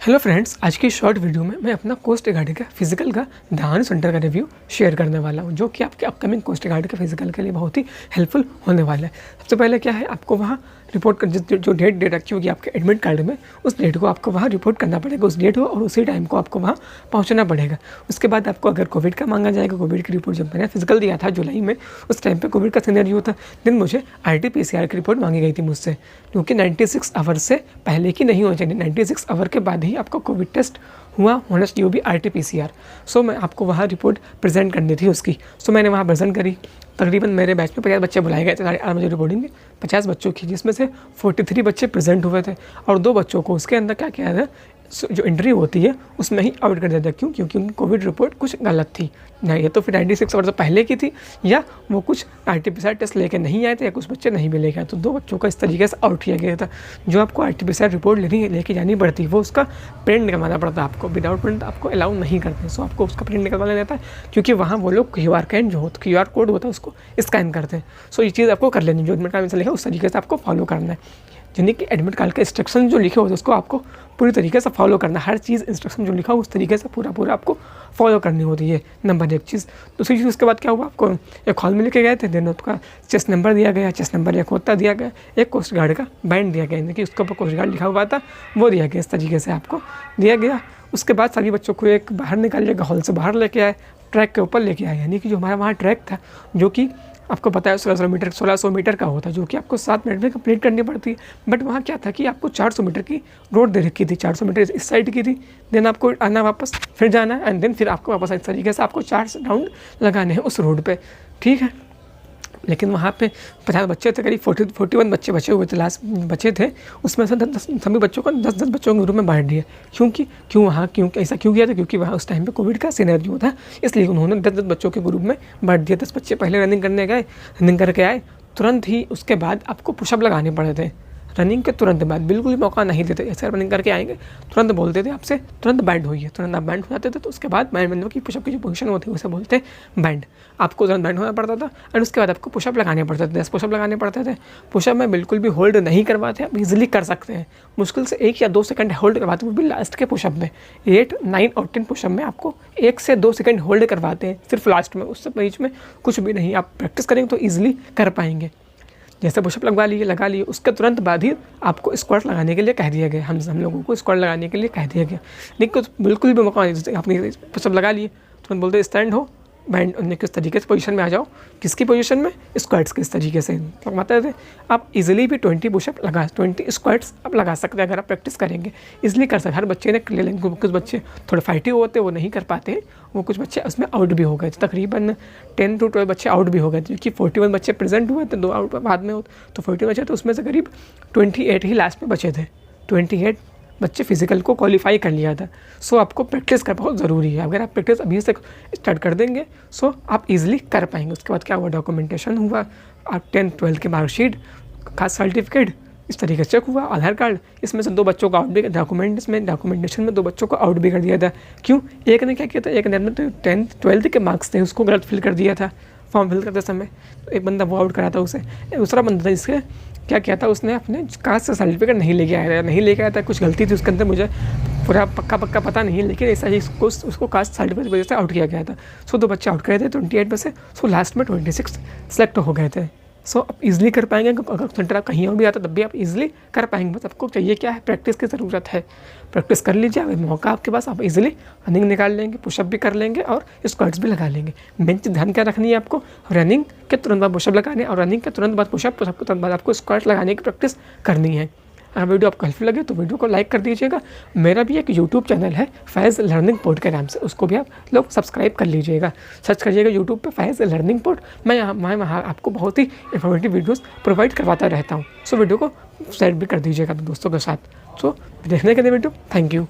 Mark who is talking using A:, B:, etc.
A: Hello friends, आज की short video में मैं अपना कोस्ट गार्ड का फिजिकल का धान सेंटर का रिव्यू शेयर करने वाला हूं, जो कि आपके अपकमिंग कोस्ट गार्ड के फिजिकल के लिए बहुत ही हेल्पफुल होने वाला है। सबसे पहले क्या है, आपको वहां रिपोर्ट कर जो डेट रखी होगी आपके एडमिट कार्ड में, उस डेट को आपको वहाँ रिपोर्ट करना पड़ेगा, उस डेट को और उसी टाइम को आपको वहाँ पहुँचना पड़ेगा। उसके बाद आपको अगर कोविड का मांगा जाएगा, कोविड की रिपोर्ट जब मैंने फिजिकल दिया था जुलाई में, उस टाइम पे कोविड का सिनेरियो था, देन मुझे RT-PCR की रिपोर्ट मांगी गई थी मुझसे, क्योंकि 96 आवर से पहले की नहीं होनी चाहिए, 96 आवर के बाद ही आपका कोविड टेस्ट होना चाहिए, वो भी RT-PCR। सो मैं आपको वहाँ रिपोर्ट प्रेजेंट करनी थी उसकी। सो मैंने वहाँ प्रेजेंट करी। तकरीबन मेरे बैच में 50 बच्चे बुलाए गए थे, 8:30 बजे रिपोर्टिंग की 50 बच्चों की, जिसमें से 43 बच्चे प्रेजेंट हुए थे और 2 बच्चों को उसके अंदर क्या किया था, जो इंट्री होती है उसमें ही आउट कर दिया था। क्यों? क्योंकि उनकी कोविड रिपोर्ट कुछ गलत थी, ना ये तो फिर 96 आवर से पहले की थी, या वो कुछ RT-PCR टेस्ट लेके नहीं आए थे, या कुछ बच्चे नहीं भी लेके आए। तो 2 बच्चों का इस तरीके से आउट किया गया था। जो आपको RT-PCR रिपोर्ट लेके जानी पड़ती, वो उसका प्रिंट निकलवाना पड़ता है आपको, विदाउट प्रिंट आपको अलाउ नहीं करते। सो आपको उसका प्रिंट निकलवाना रहता है, क्योंकि वहाँ वो लोग QR कोड होता है उसको स्कैन करते हैं। सो ये चीज़ आपको कर लेनी, जो एडमिट कार्ड में लिखा है उस तरीके से आपको फॉलो करना है। यानी कि एडमिट कार्ड के इंस्ट्रक्शन जो लिखे होते हैं उसको आपको पूरी तरीके से फॉलो करना है। हर चीज़ इंस्ट्रक्शन जो लिखा हो उस तरीके से पूरा आपको फॉलो करनी होती है। नंबर 1 चीज़। दूसरी चीज़, उसके बाद क्या हुआ, आपको एक हॉल में लेके गए थे, देन उसका चेस्ट नंबर दिया गया, चेस्ट नंबर एक होता दिया गया, एक कोस्ट गार्ड का बैंड दिया गया, यानी कि उसके ऊपर कोस्ट गार्ड लिखा हुआ था, वो दिया गया, इस तरीके से आपको दिया गया। उसके बाद सभी बच्चों को एक बाहर निकालिएगा, हॉल से बाहर लेके आए, ट्रैक के ऊपर लेके आए, यानी कि जो हमारा वहाँ ट्रैक था, जो कि आपको पता है 1600 मीटर का होता है, जो कि आपको 7 मिनट में कंप्लीट करनी पड़ती है। बट वहाँ क्या था कि आपको 400 मीटर की रोड दे रखी थी, 400 मीटर इस साइड की थी, देन आपको आना वापस, फिर जाना है, एंड देन फिर आपको वापस इस तरीके से आपको 4 राउंड लगाने हैं उस रोड पे, ठीक है। लेकिन वहाँ पे 50 बच्चे थे, करीब 41 बच्चे बचे हुए थे, लास्ट बचे थे, उसमें से सभी बच्चों को 10-10 बच्चों के ग्रुप में बांट दिया। क्योंकि ऐसा क्यों किया था? क्योंकि वहाँ उस टाइम पे कोविड का सिनेरियो था, इसलिए उन्होंने 10-10 बच्चों के ग्रुप में बांट दिया। 10 बच्चे पहले रनिंग करने गए, रनिंग करके आए, तुरंत ही उसके बाद आपको पुशअप लगाने पड़े थे। रनिंग के तुरंत बाद बिल्कुल भी मौका नहीं देते, ऐसे रनिंग करके आएंगे तुरंत बोलते थे आपसे तुरंत बैंड होइए, तुरंत आप बैंड हो जाते थे। तो उसके बाद बैंड मतलब कि पुशअप की जो पोजीशन होती है उसे बोलते हैं बैंड। आपको तुरंत बैंड होना पड़ता था, एंड उसके बाद आपको पुशअप लगाने पड़ते थे, 10 पुशअप लगाने पड़ते थे। पुशअप में बिल्कुल भी होल्ड नहीं करवाते, आप इजीली कर सकते हैं, मुश्किल से 1 या 2 सेकंड होल्ड करवाते हैं, वो भी लास्ट के पुशअप में। 8, 9 और 10 पुशअप में आपको 1 से 2 सेकंड होल्ड करवाते हैं, सिर्फ लास्ट में, उससे बीच में कुछ भी नहीं। आप प्रैक्टिस करेंगे तो ईजिली कर पाएंगे। जैसे पुशअप लगा लिए, उसके तुरंत बाद ही आपको स्क्वाट लगाने के लिए कह दिया गया, हम लोगों को स्क्वाट लगाने के लिए कह दिया गया। लेकिन बिल्कुल भी मौका नहीं, आपने पुशअप लगा लिए तुरंत बोलते स्टैंड हो, बैंड उन्हें किस तरीके से पोजीशन में आ जाओ, किसकी पोजीशन में, स्क्वाट्स के इस तरीके से लगवाते थे। आप इजीली भी 20 स्क्वाट्स आप लगा सकते हैं अगर आप प्रैक्टिस करेंगे, इजीली कर सकते। हर बच्चे ने ले लेंगे, कुछ बच्चे थोड़े फाइटी होते हैं, वो नहीं कर पाते हैं, वो कुछ बच्चे उसमें आउट भी हो गए थे, तकरीबन 10 to 12 बच्चे आउट भी हो गए थे, क्योंकि 41 बच्चे प्रेजेंट हुए थे, 2 आउट बाद में होते, तो 41 बचे तो उसमें से करीब 28 ही लास्ट में बचे थे। 28 बच्चे फिजिकल को क्वालिफाई कर लिया था। सो आपको प्रैक्टिस कर बहुत ज़रूरी है। अगर आप प्रैक्टिस अभी से स्टार्ट कर देंगे, सो आप इजीली कर पाएंगे। उसके बाद क्या हुआ, डॉक्यूमेंटेशन हुआ, आप 10th 12th की मार्कशीट, कास्ट सर्टिफिकेट, इस तरीके से चेक हुआ, आधार कार्ड। इसमें से 2 बच्चों को आउट भी, डॉक्यूमेंटेशन में 2 बच्चों को आउट भी कर दिया था। क्यों? एक ने क्या किया था, एक ने 10th 12th के मार्क्स थे उसको गलत फिल कर दिया था फॉर्म फिल करते समय, तो एक बंदा वो आउट करा था उसे। दूसरा बंदा था जिसके क्या किया था, उसने अपने कास्ट सर्टिफिकेट नहीं लेके आया था, कुछ गलती थी उसके अंदर, मुझे पूरा पक्का पता नहीं है, लेकिन ऐसा ही उसको कास्ट सर्टिफिकेट की वजह से आउट किया गया था। सो 2 बच्चे आउट गए थे 28 में से, सो लास्ट में 26 सेलेक्ट हो गए थे। सो आप इजीली कर पाएंगे, अगर सेंटर आप कहीं और भी आता तब भी आप इजीली कर पाएंगे। बस आपको चाहिए क्या है, प्रैक्टिस की ज़रूरत है। प्रैक्टिस कर लीजिए, अगर मौका आपके पास, आप इजीली रनिंग निकाल लेंगे, पुशअप भी कर लेंगे और स्क्वाट्स भी लगा लेंगे। मेन चीज़ ध्यान क्या रखनी है आपको, रनिंग के तुरंत बाद पुशअप लगाने और रनिंग के तुरंत बाद पुशअप के तुरंत बाद आपको स्क्वाट्स लगाने की प्रैक्टिस करनी है। अगर वीडियो आपको हेल्पफुल लगे तो वीडियो को लाइक कर दीजिएगा। मेरा भी एक यूट्यूब चैनल है फैज़ लर्निंग पोर्ट के नाम से, उसको भी आप लोग सब्सक्राइब कर लीजिएगा। सर्च करिएगा यूट्यूब पे फैज़ लर्निंग पोर्ट। मैं वहाँ आपको बहुत ही इंफॉर्मेटिव वीडियोस प्रोवाइड करवाता रहता हूँ। सो वीडियो को शेयर भी कर दीजिएगा दोस्तों के साथ। सो देखने के लिए वीडियो, थैंक यू।